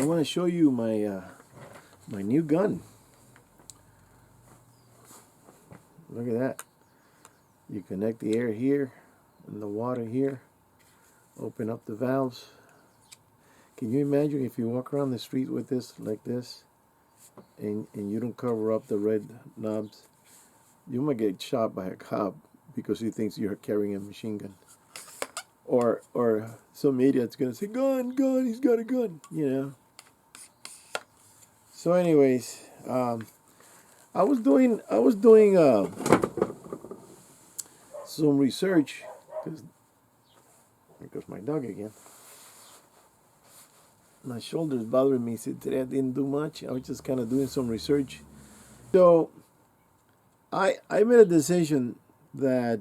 I want to show you my new gun. Look at that. You connect the air here and the water here. Open up the valves. Can you imagine if you walk around the street with this like this and you don't cover up the red knobs? You might get shot by a cop because he thinks you're carrying a machine gun. Or some idiot's gonna say, gun, he's got a gun, you know. So anyways, I was doing some research because there goes my dog again. My shoulder's bothering me. So today I didn't do much. I was just kind of doing some research. So I made a decision that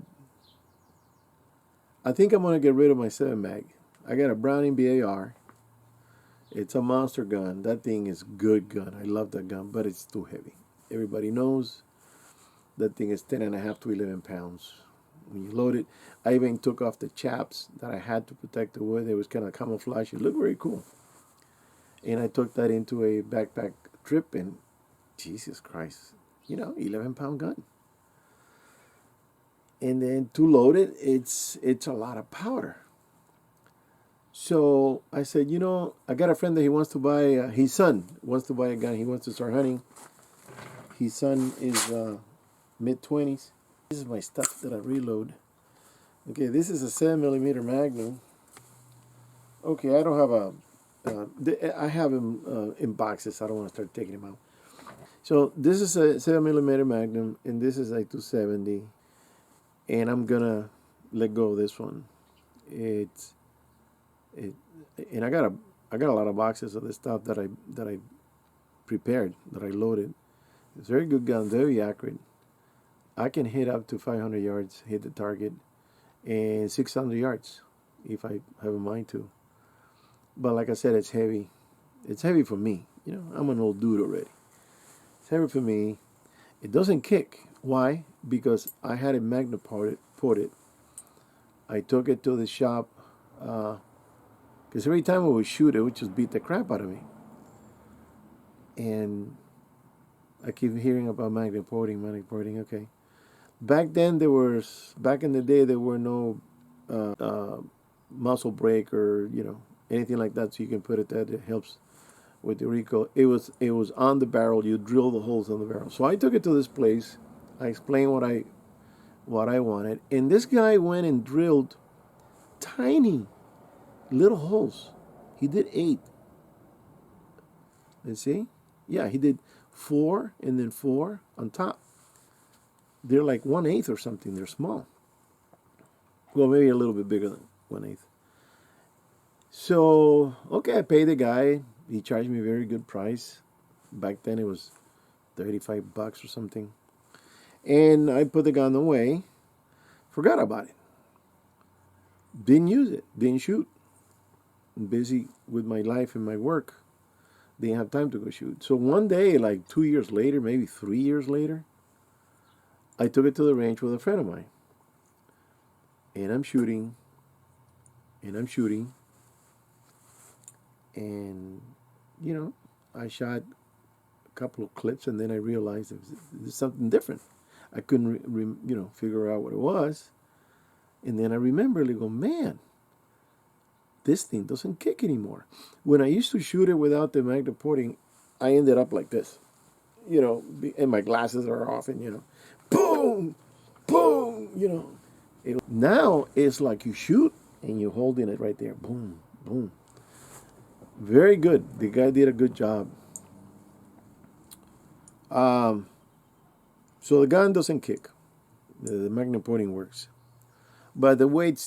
I think I'm gonna get rid of my 7 mag. I got a Browning BAR. It's a monster gun. That thing is good gun. I love that gun, but it's too heavy. Everybody knows that thing is 10.5 to 11 pounds. When you load it, I even took off the chaps that I had to protect the wood. It was kind of camouflage. It looked very cool. And I took that into a backpack trip, and Jesus Christ, 11-pound gun. And then to load it, it's a lot of powder. So I said, I got a friend that he wants to buy, his son wants to buy a gun. He wants to start hunting. His son is mid-20s. This is my stuff that I reload. Okay, this is a 7mm Magnum. Okay, I don't have I have them in boxes. I don't want to start taking them out. So this is a 7mm Magnum, and this is a 270. And I'm gonna let go of this one. And I got a lot of boxes of this stuff that I prepared, that I loaded. It's a very good gun, very accurate. I can hit up to 500 yards, hit the target, and 600 yards if I have a mind to. But like I said, it's heavy. It's heavy for me. I'm an old dude already. It's heavy for me. It doesn't kick. Why? Because I had it magna ported. I took it to the shop because every time I would shoot it would just beat the crap out of me. And I keep hearing about magna porting. Okay. Back in the day, there were no muzzle brake or anything like that, so you can put it that it helps with the recoil. It was on the barrel. You drill the holes on the barrel. So I took it to this place. I explained what I wanted, and this guy went and drilled tiny little holes. He did 8. Let's see. Yeah, he did 4 and then 4 on top. They're like 1/8 or something. They're small. Well, maybe a little bit bigger than 1/8. So, okay, I paid the guy. He charged me a very good price. Back then it was $35 or something. And I put the gun away. Forgot about it. Didn't use it. Didn't shoot. I'm busy with my life and my work. Didn't have time to go shoot. So one day, like 2 years later, maybe 3 years later, I took it to the range with a friend of mine. And I'm shooting. And I shot a couple of clips, and then I realized there's something different. I couldn't, figure out what it was. And then I remember, I go, man, this thing doesn't kick anymore. When I used to shoot it without the magna porting, I ended up like this, and my glasses are off, and, boom, boom, Now it's like you shoot and you're holding it right there, boom, boom. Very good. The guy did a good job. So the gun doesn't kick. The magna porting works. But the weight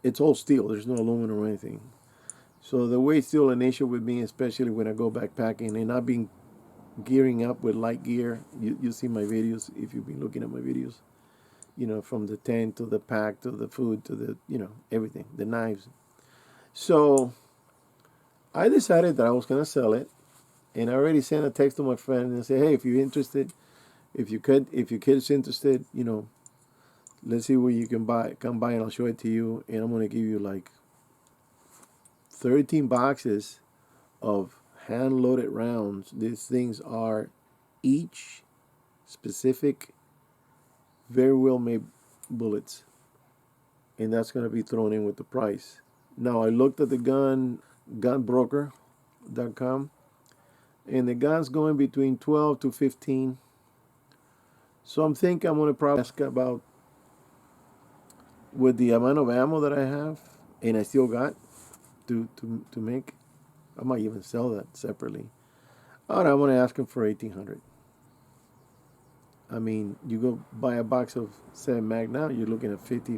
it's all steel. There's no aluminum or anything. So the weight's still an issue with me, especially when I go backpacking and I've been gearing up with light gear. You see my videos, if you've been looking at my videos. From the tent to the pack to the food to the, everything, the knives. So I decided that I was going to sell it. And I already sent a text to my friend and said, hey, if you're interested, if your kid's interested, let's see where you can come by and I'll show it to you. And I'm going to give you like 13 boxes of hand-loaded rounds. These things are each specific, very well-made bullets, and that's going to be thrown in with the price. Now, I looked at the gunbroker.com, and the gun's going between 12 to 15. So I'm thinking I'm going to probably ask about, with the amount of ammo that I have, and I still got to make, I might even sell that separately. All right, I'm going to ask him for 1,800. I mean, you go buy a box of 7 mag now, you're looking at 50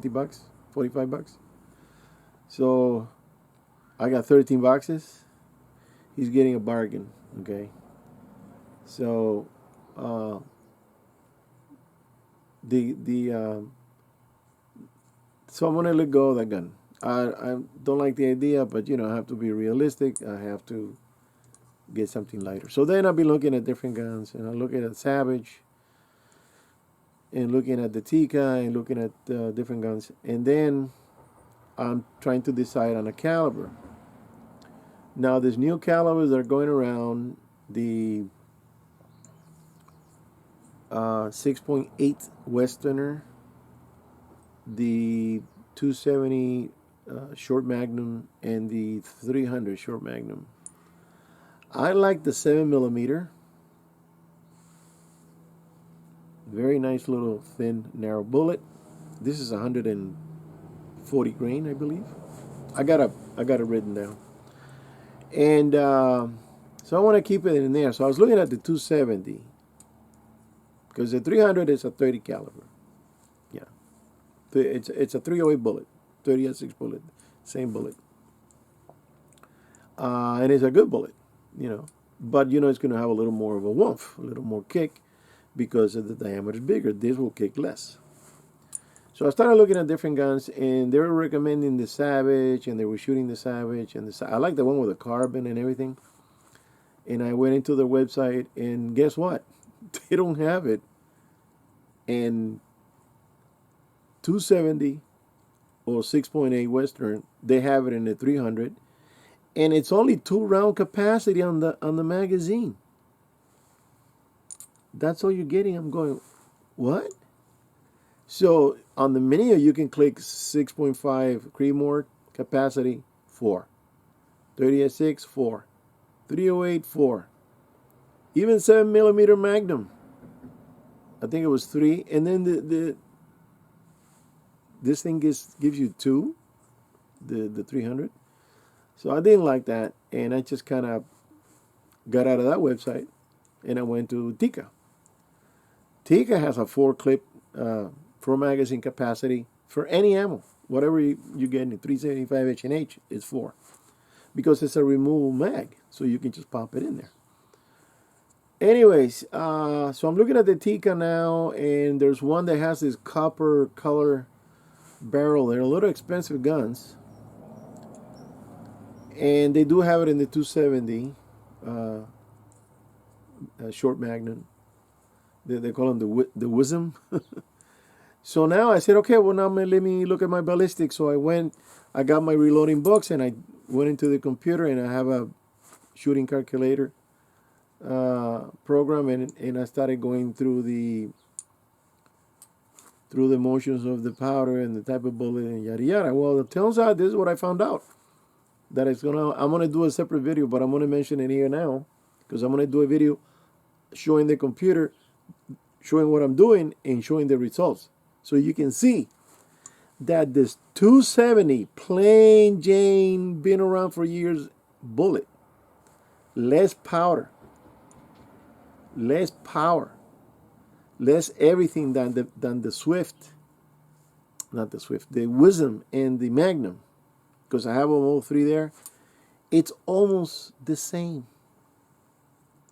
bucks, 45 bucks. So I got 13 boxes. He's getting a bargain, okay? So so I'm gonna let go of that gun. I don't like the idea, but you know, I have to be realistic. I have to get something lighter. So then I'll be looking at different guns, and I'm looking at Savage, and looking at the Tikka, and looking at different guns, and then I'm trying to decide on a caliber. Now, there's new calibers that are going around, the 6.8 Westerner, the 270 short magnum, and the 300 short magnum. I like the 7mm. Very nice little thin narrow bullet. This is 140 grain, I believe. I got it written down. And so I want to keep it in there. So I was looking at the 270, because the 300 is a 30 caliber. Yeah, it's a 308 bullet, 30-06 bullet, same bullet. And it's a good bullet, you know. But you know, it's going to have a little more of a woomph, a little more kick, because of the diameter is bigger. This will kick less. So I started looking at different guns, and they were recommending the Savage, and they were shooting the Savage, and I like the one with the carbon and everything. And I went into their website, and guess what? They don't have it. And 270 or 6.8 Western, they have it in the 300, and it's only 2-round capacity on the magazine. That's all you're getting. I'm going, what? So on the menu, you can click 6.5 Creedmoor capacity 4, 30-06 4, 308 4, even 7mm Magnum. I think it was 3, and then this thing gives you 2, the 300. So I didn't like that, and I just kind of got out of that website, and I went to Tikka. Tikka has a 4-clip. 4 magazine capacity for any ammo. Whatever you get in 375 H&H, it's 4. Because it's a removable mag, so you can just pop it in there. Anyways, so I'm looking at the Tikka now, and there's one that has this copper color barrel. They're a little expensive guns. And they do have it in the 270 short magnum. They call them the Wisdom. So now I said, okay, well, now let me look at my ballistic. So I got my reloading box, and I went into the computer, and I have a shooting calculator program, and I started going through the motions of the powder and the type of bullet and yada yada. Well, it turns out this is what I found out. That I'm gonna do a separate video, but I'm gonna mention it here now, because I'm gonna do a video showing the computer, showing what I'm doing, and showing the results. So you can see that this 270 plain Jane, been around for years bullet, less powder, less power, less everything than the Swift, not the Swift, the Wisdom and the Magnum, because I have them all 3 there. It's almost the same.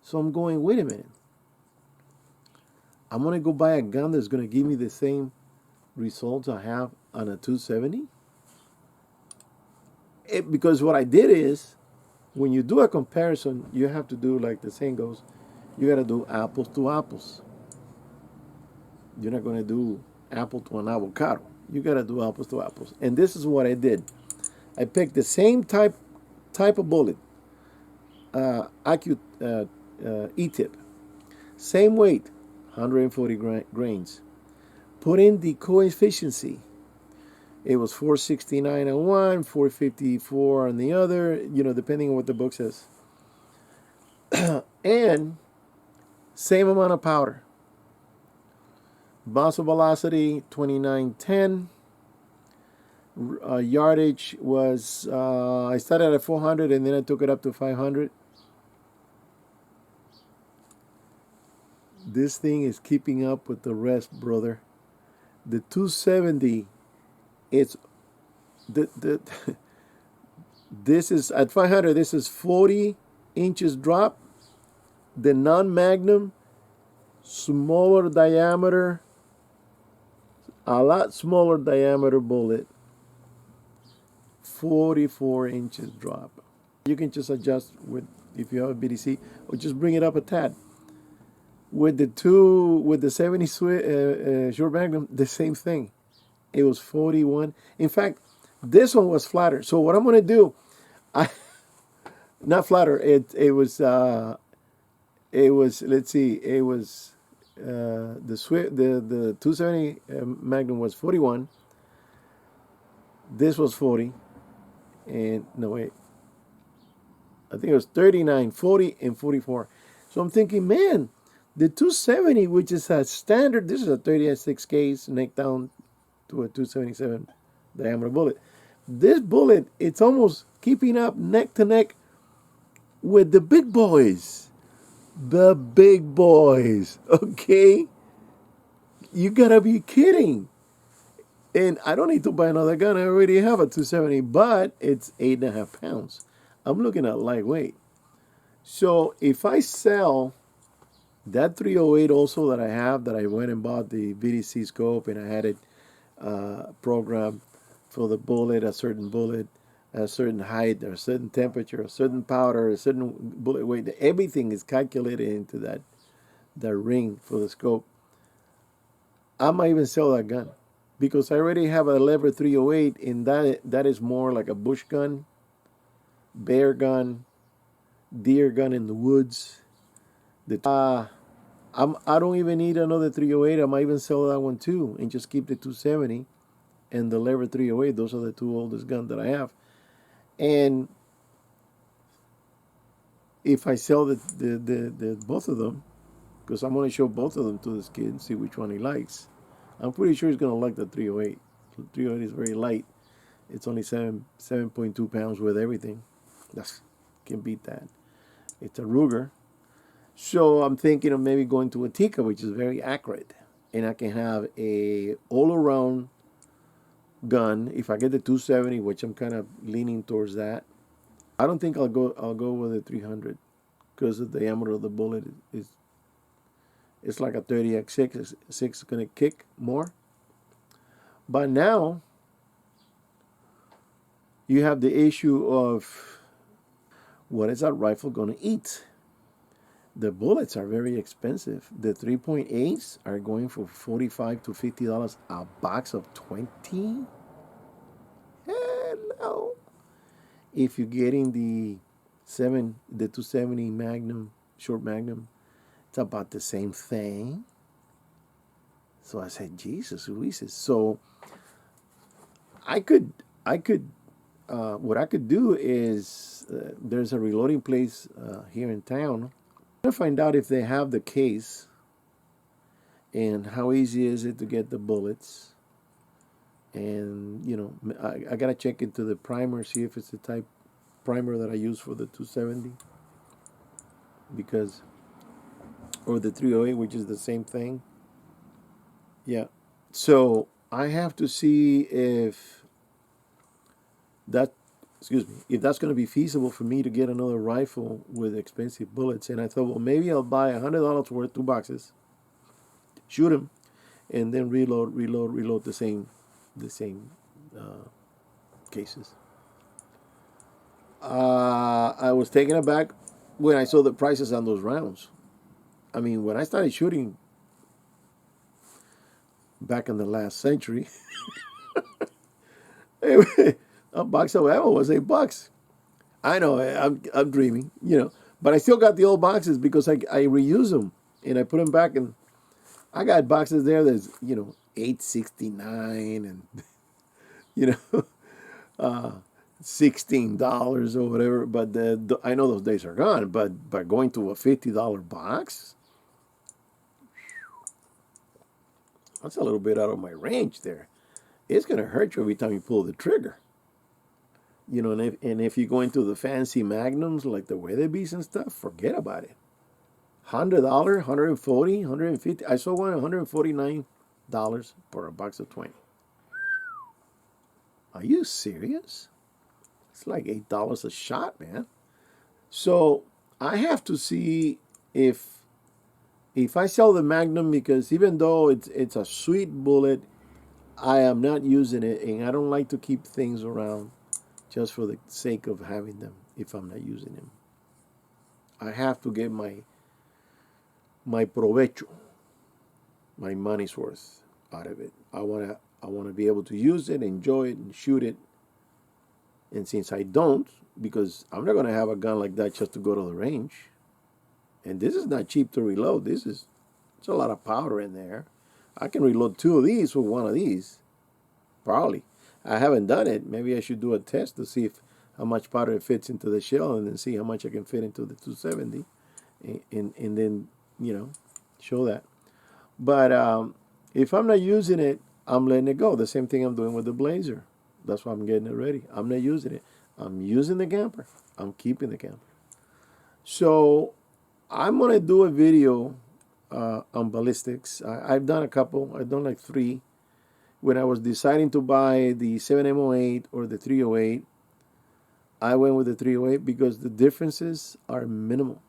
So I'm going, wait a minute. I'm going to go buy a gun that's going to give me the same results I have on a 270? Because what I did is, when you do a comparison, you have to do, like the saying goes, you got to do apples to apples. You're not going to do apple to an avocado. You got to do apples to apples. And this is what I did. I picked the same type of bullet, E-tip. Same weight, 140 grains. Put in the coefficient. It was 469 on one, 454 on the other, depending on what the book says. And same amount of powder. Muzzle velocity, 2910. Yardage was, I started at 400 and then I took it up to 500. This thing is keeping up with the rest, brother. The 270, it's this is at 500. This is 40 inches drop. The non-magnum, smaller diameter, a lot smaller diameter bullet, 44 inches drop. You can just adjust with, if you have a BDC, or just bring it up a tad. With the 70 short magnum, the same thing. It was 41. In fact, this one was flatter. So what I'm gonna do, not flatter. It was let's see, it was the 270 Magnum was 41. This was 40, and no wait, I think it was 39, 40, and 44. So I'm thinking, man, the 270, which is a standard, this is a 30-6 case, neck down to a 277 diameter bullet. This bullet, it's almost keeping up neck to neck with the big boys. The big boys, okay? You gotta be kidding. And I don't need to buy another gun. I already have a 270, but it's 8.5 pounds. I'm looking at lightweight. So if I sell that 308 also that I have, that I went and bought the VDC scope and I had it programmed for the bullet, a certain height, or a certain temperature, a certain powder, a certain bullet weight. Everything is calculated into that ring for the scope. I might even sell that gun because I already have a lever 308, and that is more like a bush gun, bear gun, deer gun in the woods. I don't even need another 308. I might even sell that one too and just keep the 270 and the lever 308. Those are the two oldest guns that I have. And if I sell the both of them, because I'm going to show both of them to this kid and see which one he likes, I'm pretty sure he's going to like the 308. The 308 is very light. It's only 7.2 pounds with everything. Can't beat that. It's a Ruger. So I'm thinking of maybe going to a Tikka, which is very accurate, and I can have a all-around gun. If I get the 270, which I'm kind of leaning towards that, I don't think I'll go with a 300 because the diameter of the bullet it's like a 30x6. 6 is gonna kick more. But now you have the issue of what is that rifle gonna eat? The bullets are very expensive. The 3.8s are going for $45 to $50 a box of 20. Hello. If you're getting the 270 Magnum, short Magnum, it's about the same thing. So I said, Jesus Louises. So I could what I could do is there's a reloading place here in town. I'm gonna find out if they have the case and how easy is it to get the bullets. And I gotta check into the primer, see if it's the type primer that I use for the 270, because, or the 308, which is the same thing. Yeah. So I have to see if that's going to be feasible for me to get another rifle with expensive bullets. And I thought, well, maybe I'll buy $100 worth, 2 boxes, shoot them, and then reload the same cases. I was taken aback when I saw the prices on those rounds. I mean, when I started shooting back in the last century, a box of ammo was $8. I know I'm dreaming, But I still got the old boxes because I reuse them and I put them back. And I got boxes there that's, $8.69 and, you know, $16 or whatever. But I know those days are gone. But by going to a $50 box, that's a little bit out of my range there. It's going to hurt you every time you pull the trigger. And if you go into the fancy magnums like the Weatherbees and stuff, forget about it. $100, $140, $150. I saw one $149 for a box of 20. Are you serious? It's like $8 a shot, man. So I have to see if I sell the Magnum, because even though it's a sweet bullet, I am not using it, and I don't like to keep things around just for the sake of having them if I'm not using them. I have to get my provecho, my money's worth out of it. I want to be able to use it, enjoy it, and shoot it. And since I don't, because I'm not going to have a gun like that just to go to the range. And this is not cheap to reload. It's a lot of powder in there. I can reload 2 of these with 1 of these. Probably. I haven't done it. Maybe I should do a test to see how much powder it fits into the shell, and then see how much I can fit into the 270, and then show that. But if I'm not using it, I'm letting it go. The same thing I'm doing with the Blazer. That's why I'm getting it ready. I'm not using it. I'm using the camper. I'm keeping the camper. So I'm gonna do a video on ballistics. I've done a couple. I've done like 3. When I was deciding to buy the 7M08 or the 308, I went with the 308 because the differences are minimal.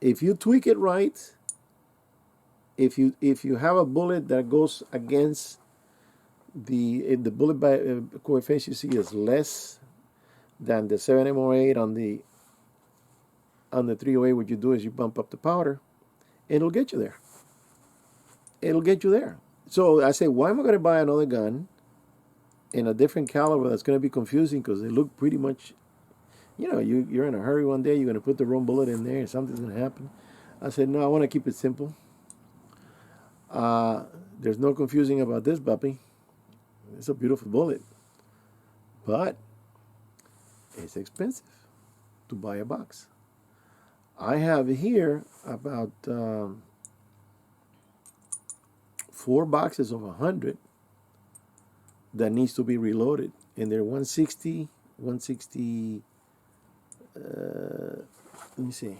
If you tweak it right, if you have a bullet that goes against if the bullet by coefficient is less than the 7M08 on the 308, what you do is you bump up the powder, it'll get you there. It'll get you there. So I say, why am I going to buy another gun in a different caliber that's going to be confusing, because they look pretty much, you're in a hurry one day, you're going to put the wrong bullet in there and something's going to happen. I said, no, I want to keep it simple. There's no confusing about this puppy. It's a beautiful bullet. But it's expensive to buy a box. I have here about 4 boxes of 100 that needs to be reloaded, and they're 160. Let me see.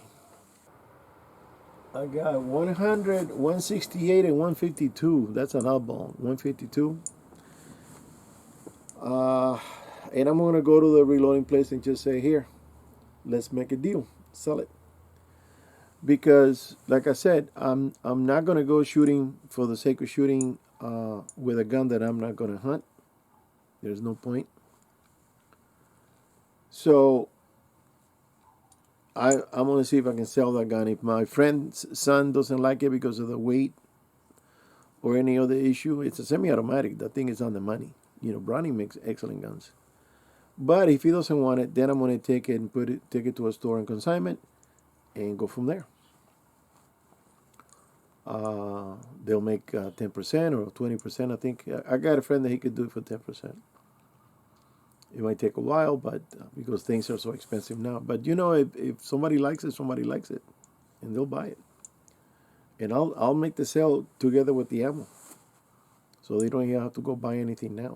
I got 100, 168, and 152. That's an oddball. 152. And I'm gonna go to the reloading place and just say, here, let's make a deal, sell it. Because, like I said, I'm not gonna go shooting for the sake of shooting with a gun that I'm not gonna hunt. There's no point. So I'm gonna see if I can sell that gun. If my friend's son doesn't like it because of the weight or any other issue, it's a semi-automatic. That thing is on the money. Browning makes excellent guns. But if he doesn't want it, then I'm gonna take it and take it to a store on consignment and go from there. They'll make 10% or 20%. I think I got a friend that he could do it for 10%. It might take a while, but because things are so expensive now. But if somebody likes it, and they'll buy it. And I'll make the sale together with the ammo, so they don't even have to go buy anything now.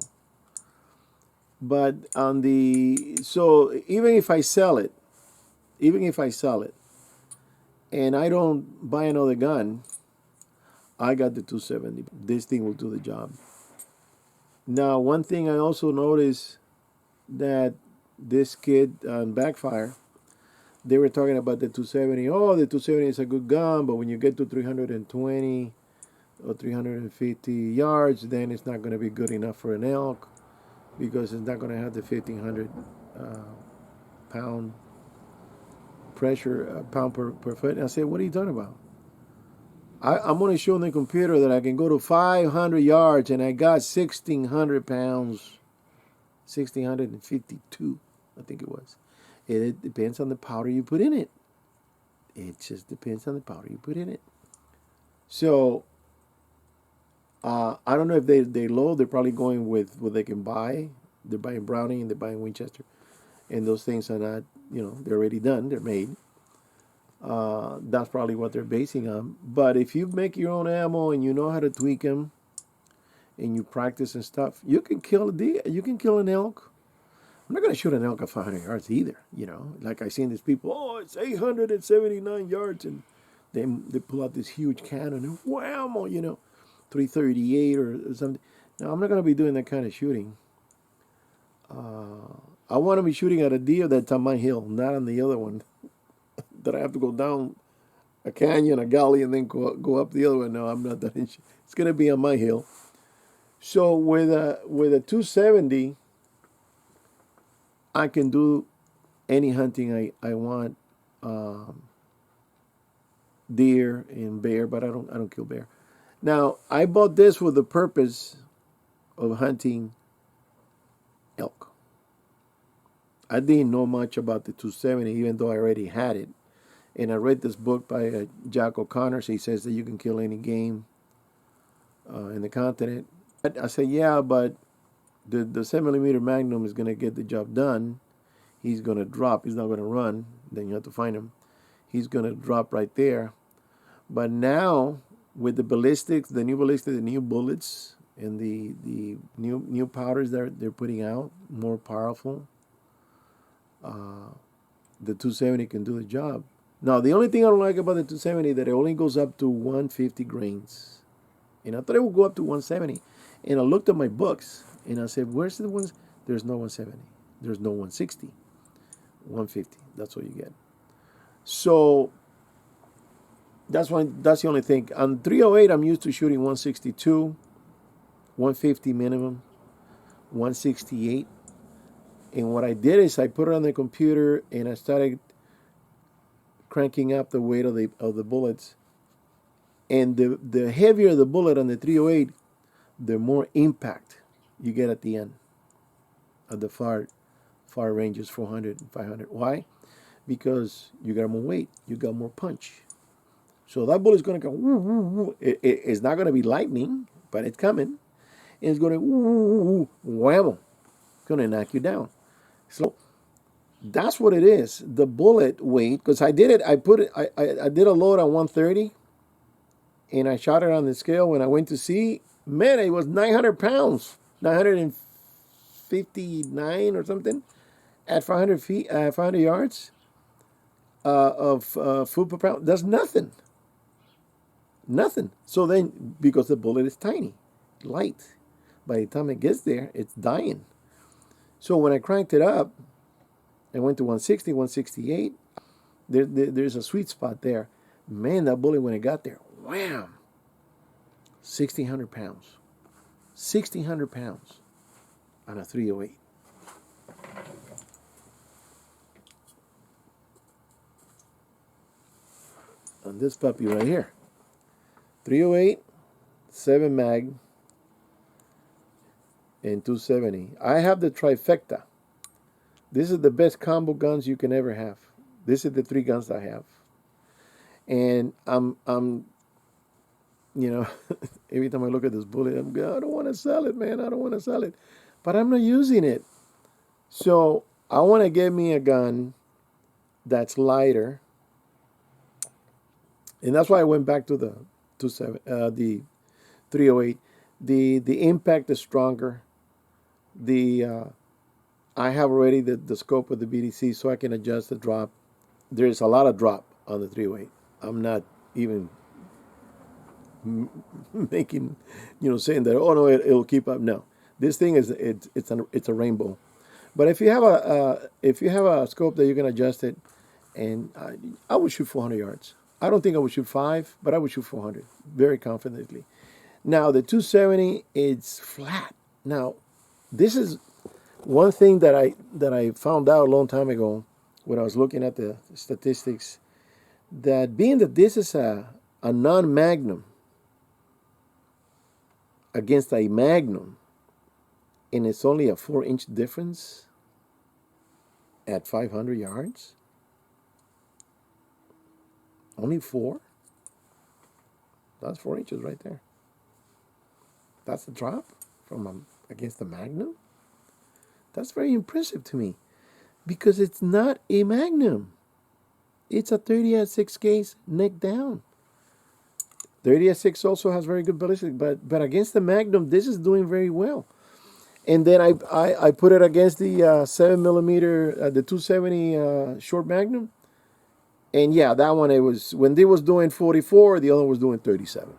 But so even if I sell it, and I don't buy another gun, I got the 270. This thing will do the job. Now, one thing I also noticed, that this kid on Backfire, they were talking about the 270. Oh, the 270 is a good gun, but when you get to 320 or 350 yards, then it's not going to be good enough for an elk, because it's not going to have the 1,500 pound pressure, pound per foot. And I said, what are you talking about? I'm going to show on the computer that I can go to 500 yards, and I got 1,600 pounds, 1,652, I think it was. It depends on the powder you put in it. It just depends on the powder you put in it. So I don't know if they low. They're probably going with what they can buy. They're buying Browning and they're buying Winchester, and those things are not, they're already done. They're made. That's probably what they're basing on. But if you make your own ammo and you know how to tweak them, and you practice and stuff, you can kill a deer. You can kill an elk. I'm not going to shoot an elk at 500 yards either. Like I seen these people. Oh, it's 879 yards, and they pull out this huge cannon and whammo, 338 or something. Now I'm not going to be doing that kind of shooting. I want to be shooting at a deer that's on my hill, not on the other one that I have to go down a canyon, a gully, and then go up the other one. No, I'm not that. It's going to be on my hill. So with a 270, I can do any hunting I want, deer and bear, but I don't kill bear. Now I bought this with the purpose of hunting elk. I didn't know much about the 270, even though I already had it. And I read this book by Jack O'Connor. He says that you can kill any game in the continent. I said, yeah, but the 7mm Magnum is going to get the job done. He's going to drop. He's not going to run. Then you have to find him. He's going to drop right there. But now, with the ballistics, the new bullets, and the new powders that they're putting out, more powerful, the 270 can do the job. Now, the only thing I don't like about the 270 that it only goes up to 150 grains. And I thought it would go up to 170. And I looked at my books, and I said, where's the ones? There's no 170. There's no 160. 150. That's what you get. So that's the only thing. On 308, I'm used to shooting 162, 150 minimum, 168. And what I did is I put it on the computer and I started cranking up the weight of the bullets. And the heavier the bullet on the 308, the more impact you get at the end. At the far ranges, 400 and 500. Why? Because you got more weight, you got more punch. So that bullet's going to go, woo, woo, woo. It's not going to be lightning, but it's coming. And it's going to, woo, woo, woo, whammo. It's going to knock you down. So that's what it is. The bullet weight, because I did it, I did a load on 130, and I shot it on the scale. When I went to see, man, it was 900 pounds, 959 or something, at 500 feet, 500 yards of food per pound. That's nothing. Nothing. So then, because the bullet is tiny, light, by the time it gets there, it's dying. So when I cranked it up, I went to 160, 168. There's a sweet spot there. Man, that bullet, when it got there, wham, 1,600 pounds. 1,600 pounds on a 308. On this puppy right here. 308, 7 mag, and 270. I have the trifecta. This is the best combo guns you can ever have. This is the 3 guns I have. And I'm every time I look at this bullet, I don't want to sell it, man. I don't want to sell it. But I'm not using it. So I want to get me a gun that's lighter. And that's why I went back to the 308. The impact is stronger. I have already the scope of the BDC, so I can adjust the drop. There's a lot of drop on the 308. I'm not even making, saying that, oh no, it'll keep up. No, this thing it's a rainbow. But if you have a scope that you can adjust it, and I would shoot 400 yards. I don't think I would shoot 5, but I would shoot 400 very confidently. Now the 270, it's flat. Now this is one thing that I found out a long time ago when I was looking at the statistics, that being that this is a non-magnum against a magnum, and it's only a 4-inch difference at 500 yards. Only 4? That's 4 inches right there. That's the drop from against the Magnum. That's very impressive to me because it's not a Magnum. It's a 30-06 case neck down. 30-06 also has very good ballistic, but against the Magnum, this is doing very well. And then I put it against the 7 millimeter, the 270 short Magnum, and yeah, that one, it was when they was doing 44, the other was doing 37.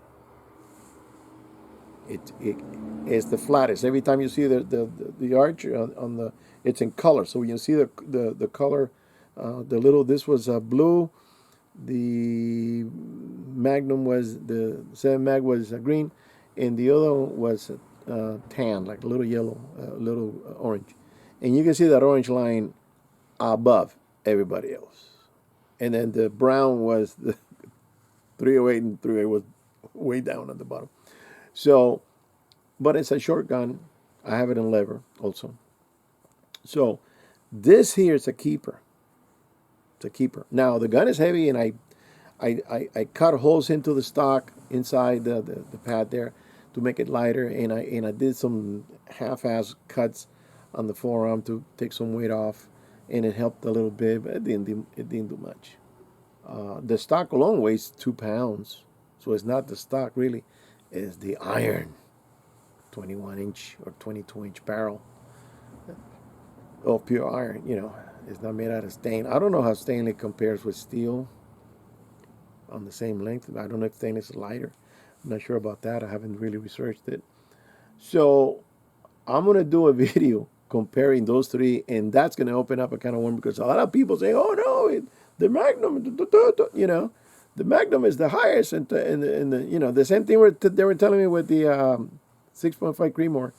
It is the flattest. Every time you see the arch on the, it's in color. So you see the color, the little. This was blue. The Magnum was the 7 Mag was green, and the other one was tan, like a little yellow, a little orange, and you can see that orange line above everybody else. And then the brown was the 308, and 308 was way down at the bottom. So, but it's a short gun. I have it in lever also. So, this here is a keeper. It's a keeper. Now the gun is heavy, and I cut holes into the stock inside the pad there to make it lighter, and I did some half-ass cuts on the forearm to take some weight off, and it helped a little bit, but it didn't do much. The stock alone weighs 2 pounds, so it's not the stock really, it's the iron, 21-inch or 22-inch barrel of pure iron. It's not made out of stain. I don't know how stainless compares with steel on the same length. I don't know if stainless is lighter. I'm not sure about that. I haven't really researched it. So I'm going to do a video comparing those three, and that's going to open up a kind of worm, because a lot of people say, oh no, the Magnum, the Magnum is the highest, and the same thing they were telling me with the 6.5 Creedmoor.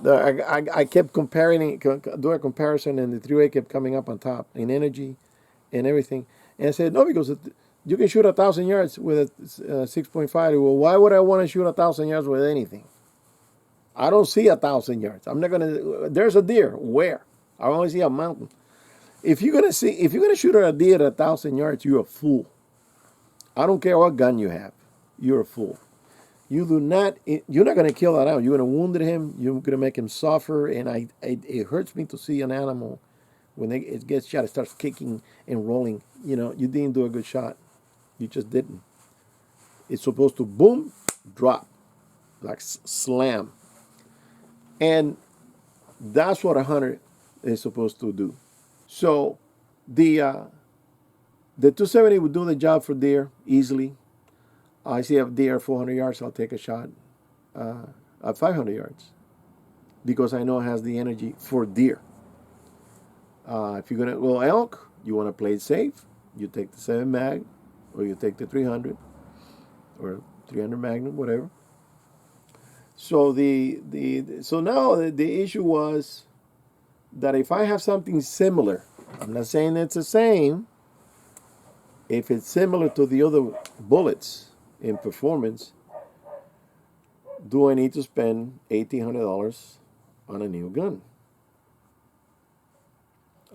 I kept comparing, do a comparison, and the 308 kept coming up on top in energy and everything. And I said, no, because you can shoot 1,000 yards with a 6.5. Well, why would I want to shoot 1,000 yards with anything? I don't see 1,000 yards. I'm not gonna. There's a deer. Where? I only see a mountain. If you're gonna shoot at a deer at 1,000 yards, you're a fool. I don't care what gun you have. You're a fool. You're not going to kill that animal. You're going to wound him. You're going to make him suffer. And it hurts me to see an animal, when it gets shot, it starts kicking and rolling. You didn't do a good shot. You just didn't. It's supposed to boom, drop, like slam. And that's what a hunter is supposed to do. So the 270 would do the job for deer easily. I see a deer 400 yards, I'll take a shot at 500 yards, because I know it has the energy for deer. If you're going to go elk, you want to play it safe, you take the 7 Mag, or you take the 300, or 300 Magnum, whatever. So so now the issue was that if I have something similar, I'm not saying it's the same, if it's similar to the other bullets in performance, do I need to spend $1,800 on a new gun?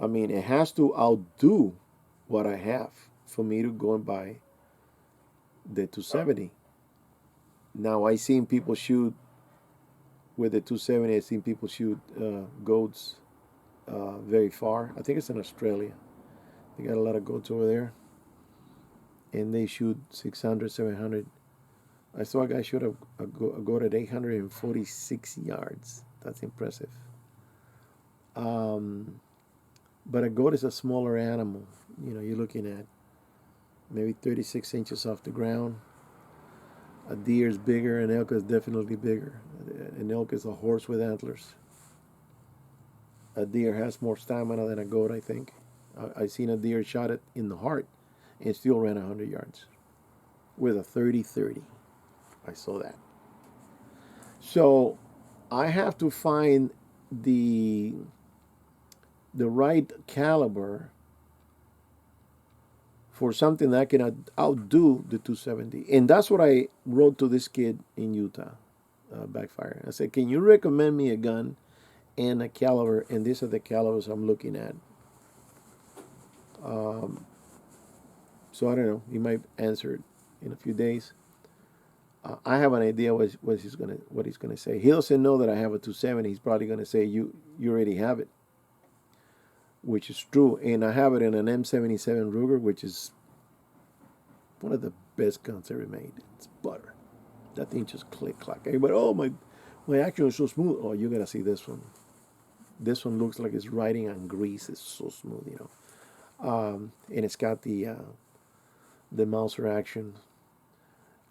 I mean, it has to outdo what I have for me to go and buy the 270. Now, I've seen people shoot with the 270. I've seen people shoot goats very far. I think it's in Australia. They got a lot of goats over there, and they shoot 600, 700. I saw a guy shoot a goat at 846 yards. That's impressive. But a goat is a smaller animal. You're looking at maybe 36 inches off the ground. A deer is bigger. An elk is definitely bigger. An elk is a horse with antlers. A deer has more stamina than a goat, I think. I've seen a deer shot it in the heart and still ran 100 yards with a 30-30. I saw that. So I have to find the right caliber for something that can outdo the 270. And that's what I wrote to this kid in Utah, Backfire. I said, can you recommend me a gun and a caliber? And these are the calibers I'm looking at. So So I don't know. He might answer it in a few days. I have an idea what he's gonna say. He doesn't know that I have a 270. He's probably gonna say you already have it, which is true. And I have it in an M77 Ruger, which is one of the best guns ever made. It's butter. That thing just click clack. Everybody, oh my action is so smooth. Oh, you gotta see this one. This one looks like it's riding on grease. It's so smooth, you know. And it's got the Mauser action.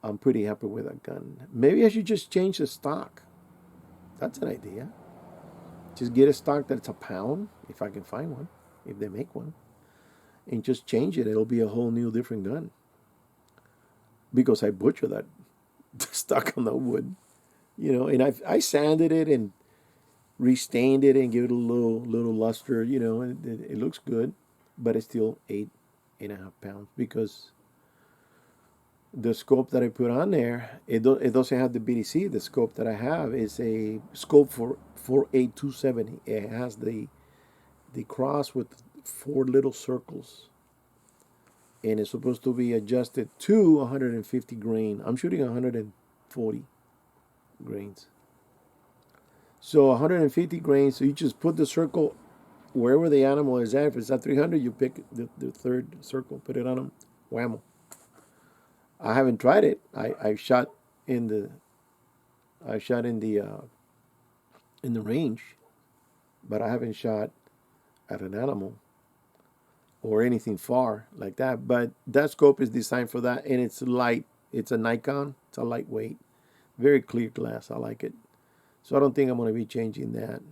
I'm pretty happy with that gun. Maybe I should just change the stock. That's an idea. Just get a stock that's a pound, if I can find one, if they make one, and just change it. It'll be a whole new different gun. Because I butchered that stock on the wood, you know, and I sanded it and restained it and give it a little luster, you know, and it looks good, but it's still 8.5 pounds because the scope that I put on there, it doesn't have the BDC. The scope that I have is a scope for 48270. It has the cross with 4 little circles, and it's supposed to be adjusted to 150 grain. I'm shooting 140 grains. So 150 grains. So you just put the circle wherever the animal is at. If it's at 300, you pick the third circle, put it on them, whammo. I haven't tried it. I shot in the range, but I haven't shot at an animal or anything far like that. But that scope is designed for that, and it's light. It's a Nikon. It's a lightweight, very clear glass. I like it. So I don't think I'm going to be changing that.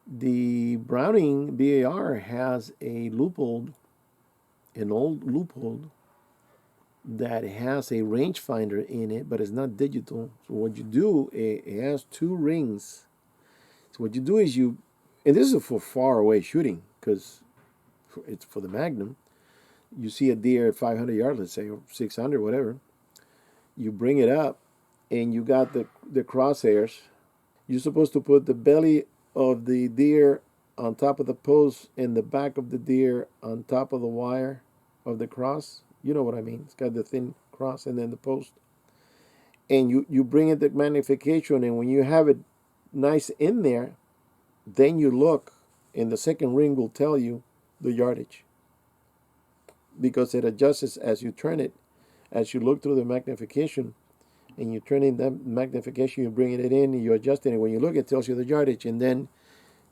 The Browning BAR has a Leupold, an old Leupold that has a rangefinder in it, but it's not digital. So what you do, it has 2 rings. So what you do is and this is for far away shooting because it's for the Magnum. You see a deer at 500 yards, let's say, or 600, whatever. You bring it up, and you got the crosshairs. You're supposed to put the belly of the deer on top of the post and the back of the deer on top of the wire of the cross. You know what I mean. It's got the thin cross and then the post. And you bring it the magnification, and when you have it nice in there, then you look, and the second ring will tell you the yardage. Because it adjusts as you turn it. As you look through the magnification, and you turn in that magnification, you bring it in, and you adjust it, and when you look, it tells you the yardage, and then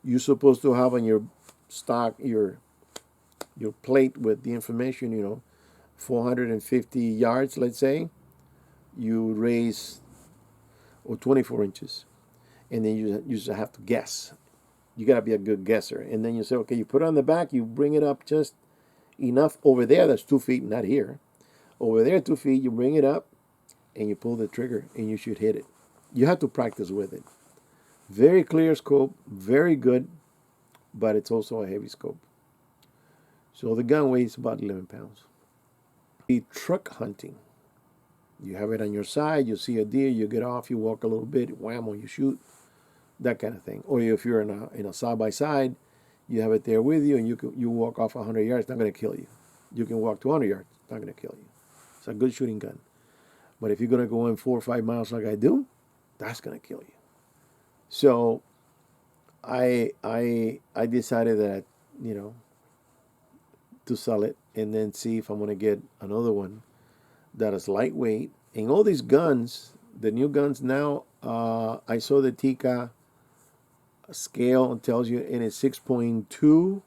you're supposed to have on your stock, your plate with the information, you know, 450 yards, let's say, you raise, or 24 inches, and then you just have to guess. You got to be a good guesser, and then you say, okay, you put it on the back, you bring it up just enough over there, that's 2 feet, not here. Over there, 2 feet, you bring it up, and you pull the trigger, and you should hit it. You have to practice with it. Very clear scope, very good, but it's also a heavy scope. So the gun weighs about 11 pounds. The truck hunting. You have it on your side, you see a deer, you get off, you walk a little bit, whammo, you shoot, that kind of thing. Or if you're in a side-by-side, you have it there with you, and you walk off 100 yards, it's not going to kill you. You can walk 200 yards, it's not going to kill you. It's a good shooting gun. But if you're going to go in 4 or 5 miles like I do, that's going to kill you. So I decided that, you know, to sell it and then see if I'm going to get another one that is lightweight. And all these guns, the new guns now, I saw the Tikka scale and tells you, and it's 6.2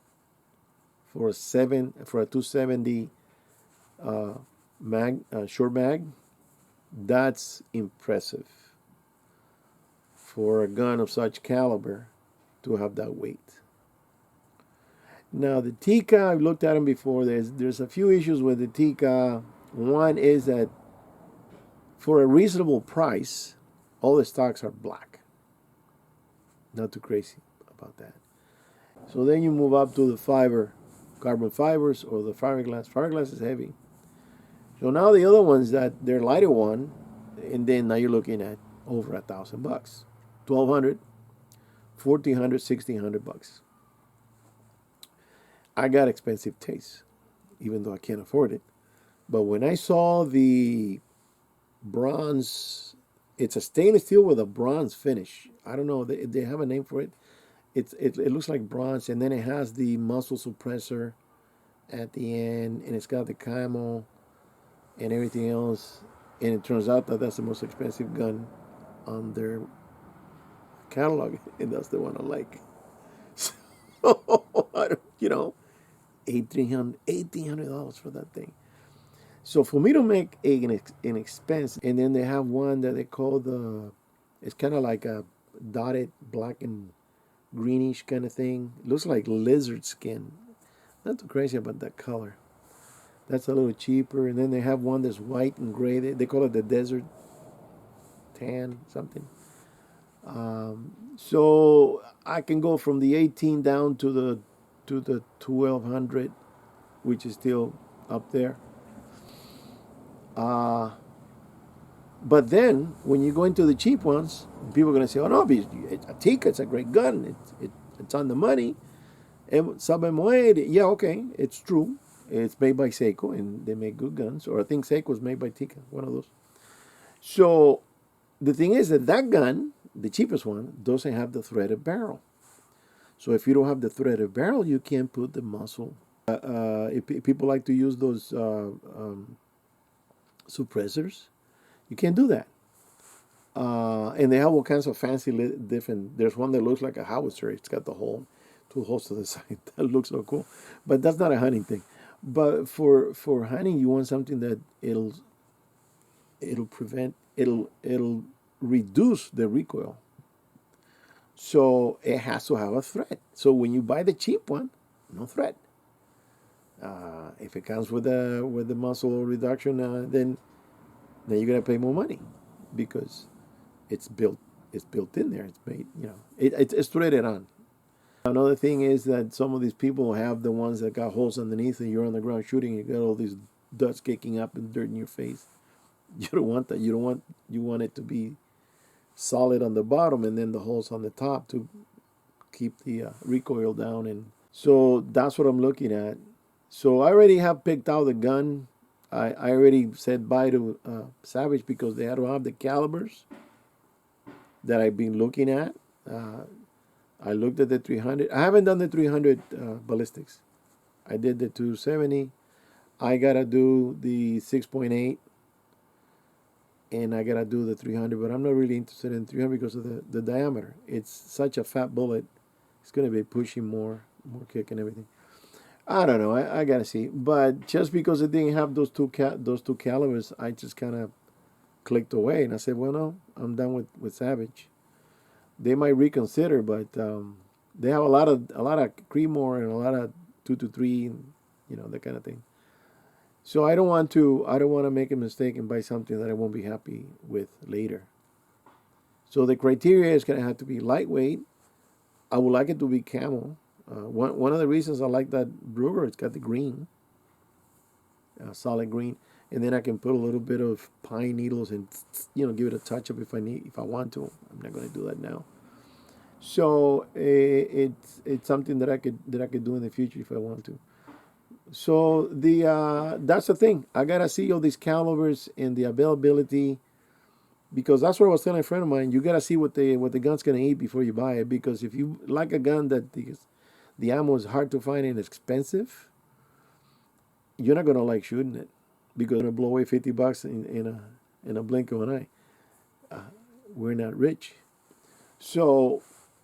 for a 270 short mag. That's impressive for a gun of such caliber to have that weight. Now the Tikka, I've looked at them before. There's a few issues with the Tikka. One is that for a reasonable price, all the stocks are black. Not too crazy about that. So then you move up to the carbon fibers, or the fiberglass. Fiberglass is heavy. So now the other ones that they're lighter one, and then now you're looking at over $1,000, $1,200, $1,400, $1,600. I got expensive taste, even though I can't afford it. But when I saw the bronze, it's a stainless steel with a bronze finish. I don't know, they have a name for it. It looks like bronze, and then it has the muzzle suppressor at the end, and it's got the camo and everything else. And it turns out that that's the most expensive gun on their catalog, and that's the one I like. So, you know, $1,800 for that thing. So for me to make an expense, and then they have one that they call it's kind of like a dotted black and greenish kind of thing. It looks like lizard skin. Not too crazy about that color. That's a little cheaper. And then they have one that's white and gray. They call it the desert tan something. So I can go from the 18 down to the 1200, which is still up there. But then when you go into the cheap ones, people are going to say, "Oh no, a Tikka, it's a great gun. It's on the money." Sabe moer, yeah, okay, it's true. It's made by Seiko, and they make good guns. Or I think Seiko was made by Tikka, one of those. So the thing is that gun, the cheapest one, doesn't have the threaded barrel. So if you don't have the threaded barrel, you can't put the muzzle. If people like to use those suppressors, you can't do that. And they have all kinds of fancy different. There's one that looks like a howitzer. It's got the hole, two holes to the side. That looks so cool, but that's not a hunting thing. But for hunting, you want something that it'll reduce the recoil. So it has to have a thread. So when you buy the cheap one, no thread. If it comes with the muzzle reduction, then you're gonna pay more money because it's built in there. It's made, it's threaded on. Another thing is that some of these people have the ones that got holes underneath, and you're on the ground shooting, you got all these dust kicking up and dirt in your face. You don't want that. You want it to be solid on the bottom and then the holes on the top to keep the recoil down. And so that's what I'm looking at. So I already have picked out the gun. I already said bye to Savage because they don't have the calibers that I've been looking at. I looked at the 300. I haven't done the 300 ballistics. I did the 270. I gotta do the 6.8, and I gotta do the 300. But I'm not really interested in 300 because of the diameter. It's such a fat bullet. It's gonna be pushing more kick and everything. I don't know. I gotta see. But just because it didn't have those two calibers, I just kind of clicked away, and I said, well, no, I'm done with Savage. They might reconsider, but they have a lot of Creedmoor and a lot of 223, and that kind of thing. So I don't want to make a mistake and buy something that I won't be happy with later. So the criteria is gonna have to be lightweight. I would like it to be camo. One of the reasons I like that Ruger, it's got the green, solid green, and then I can put a little bit of pine needles and give it a touch up if I want to. I'm not going to do that now. So it's something that I could do in the future if I want to. So that's the thing. I gotta see all these calibers and the availability, because that's what I was telling a friend of mine. You gotta see what the gun's gonna eat before you buy it. Because if you like a gun that the ammo is hard to find and expensive, you're not gonna like shooting it because you're gonna blow away $50 in a blink of an eye. We're not rich, so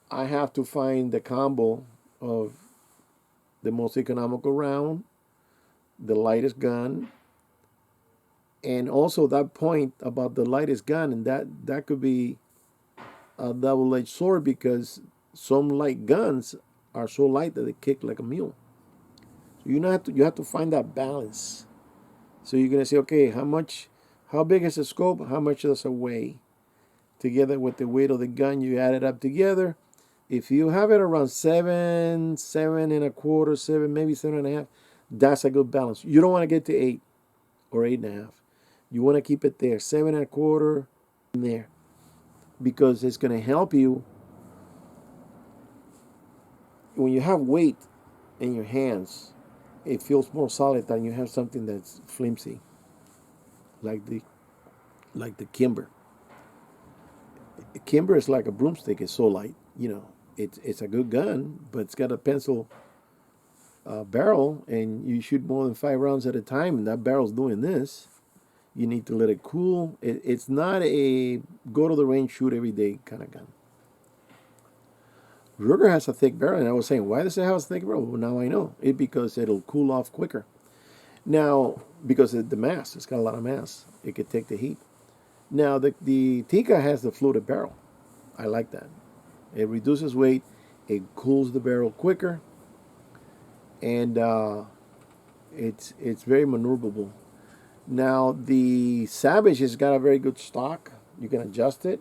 I have to find the combo of the most economical round, the lightest gun, and also that point about the lightest gun, and that could be a double-edged sword because some light guns are so light that they kick like a mule. So you have to find that balance. So you're gonna say, okay, how big is the scope? How much does it weigh? Together with the weight of the gun, you add it up together. If you have it around 7 and a quarter, 7, maybe 7.5, that's a good balance. You don't want to get to 8 or 8.5. You want to keep it there, 7 and a quarter in there, because it's going to help you when you have weight. in your hands, it feels more solid than you have something that's flimsy, like the Kimber. Kimber is like a broomstick. It's so light. It's a good gun, but it's got a pencil barrel, and you shoot more than 5 rounds at a time, and that barrel's doing this. You need to let it cool. It's not a go to the range, shoot every day kind of gun. Ruger has a thick barrel, and I was saying, why does it have a thick barrel? Well, now I know. It's because it'll cool off quicker. Now, because of the mass, it's got a lot of mass. It could take the heat. Now, the Tikka has the fluted barrel. I like that. It reduces weight. It cools the barrel quicker, and it's very maneuverable. Now, the Savage has got a very good stock. You can adjust it,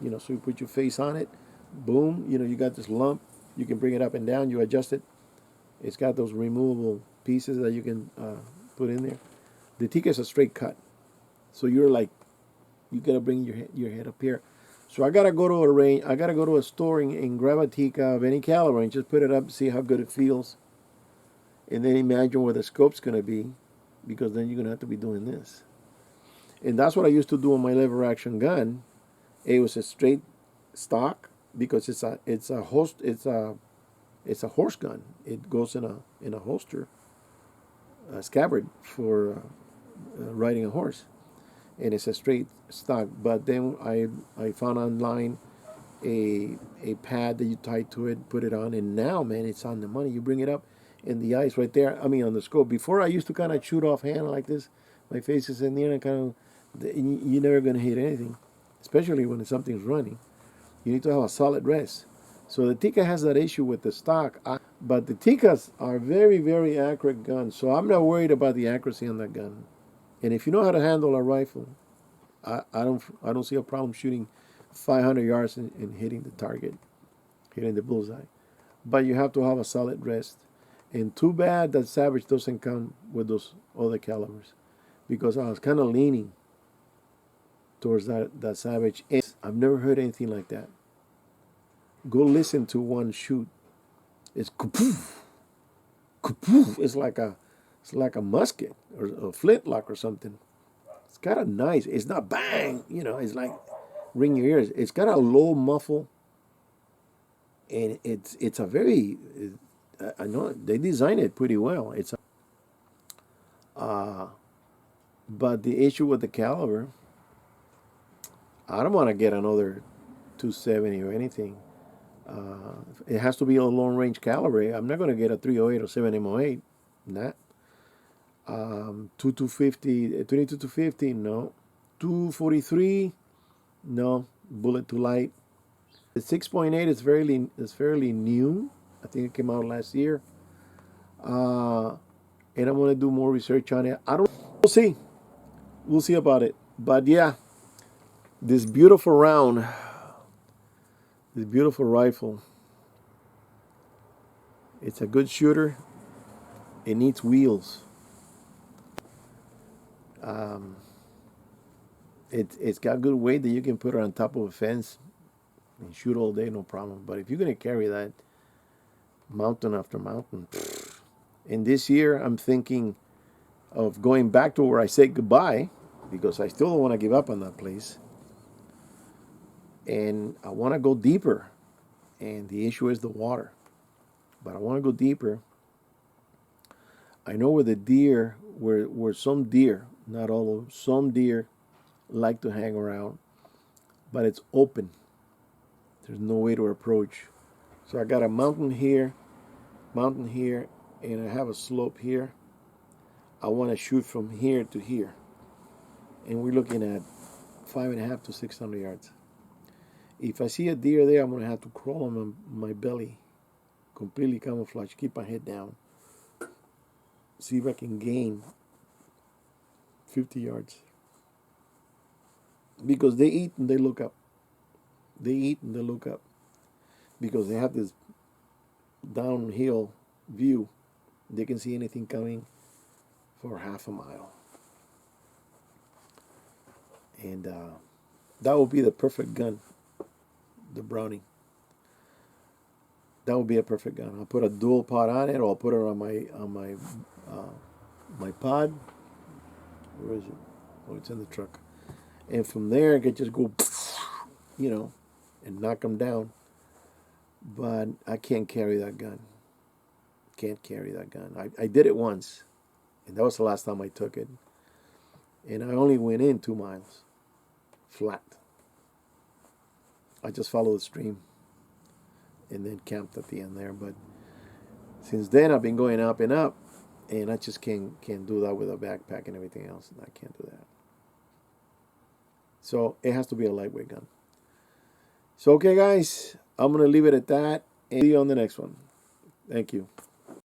so you put your face on it. Boom, you got this lump. You can bring it up and down. You adjust it. It's got those removable pieces that you can put in there. The Tikka is a straight cut. So you got to bring your head up here. So I got to go to a range. I got to go to a store and grab a Tikka of any caliber and just put it up, see how good it feels. And then imagine where the scope's going to be, because then you're going to have to be doing this. And that's what I used to do on my lever action gun. It was a straight stock, because it's a horse gun. It goes in a holster, a scabbard for riding a horse, and it's a straight stock. But then I found online a pad that you tie to it, put it on, and now, man, it's on the money. You bring it up, and the eyes right there. I mean, on the scope. Before, I used to kind of shoot offhand like this. My face is in there, and you're never gonna hit anything, especially when something's running. You need to have a solid rest. So the Tikka has that issue with the stock, but the Tikkas are very, very accurate guns. So I'm not worried about the accuracy on that gun. And if you know how to handle a rifle, I don't see a problem shooting 500 yards and hitting the target, hitting the bullseye. But you have to have a solid rest. And too bad that Savage doesn't come with those other calibers, because I was kind of leaning towards that Savage. And I've never heard anything like that. Go listen to one shoot. It's kapoof, kapoof. It's like a musket or a flintlock or something. It's kind of nice. It's not bang. It's like ring your ears. It's got a low muffle, and it's a very. I know they designed it pretty well. But the issue with the caliber, I don't want to get another 270 or anything. It has to be a long range caliber. I'm not going to get a 308 or 7M08. Nah. 2250, 2250, no. 243, no. Bullet too light. The 6.8 is fairly new. I think it came out last year. And I'm going to do more research on it. We'll see. We'll see about it. But yeah, this beautiful round, this beautiful rifle, it's a good shooter. It needs wheels. It's got good weight that you can put it on top of a fence and shoot all day, no problem. But if you're going to carry that mountain after mountain, and this year I'm thinking of going back to where I said goodbye, because I still don't want to give up on that place. And I want to go deeper. And the issue is the water. But I want to go deeper. I know where some deer, not all of them, some deer like to hang around, but it's open. There's no way to approach. So I got a mountain here, and I have a slope here. I want to shoot from here to here. And we're looking at 5.5 to 600 yards. If I see a deer there, I'm going to have to crawl on my belly, completely camouflage, keep my head down, see if I can gain 50 yards. Because they eat and they look up. They eat and they look up. Because they have this downhill view. They can see anything coming for half a mile. And that would be the perfect gun, the Browning. That would be a perfect gun. I'll put a dual pod on it, or I'll put it on uh, my pod. Where is it? Oh, it's in the truck. And from there, I could just go, you know, and knock them down. But I can't carry that gun. Can't carry that gun. I did it once, and that was the last time I took it. And I only went in 2 miles, flat. I just followed the stream and then camped at the end there. But since then, I've been going up and up, and I just can't do that with a backpack and everything else. I can't do that. So it has to be a lightweight gun. So okay, guys, I'm gonna leave it at that, and see you on the next one. Thank you.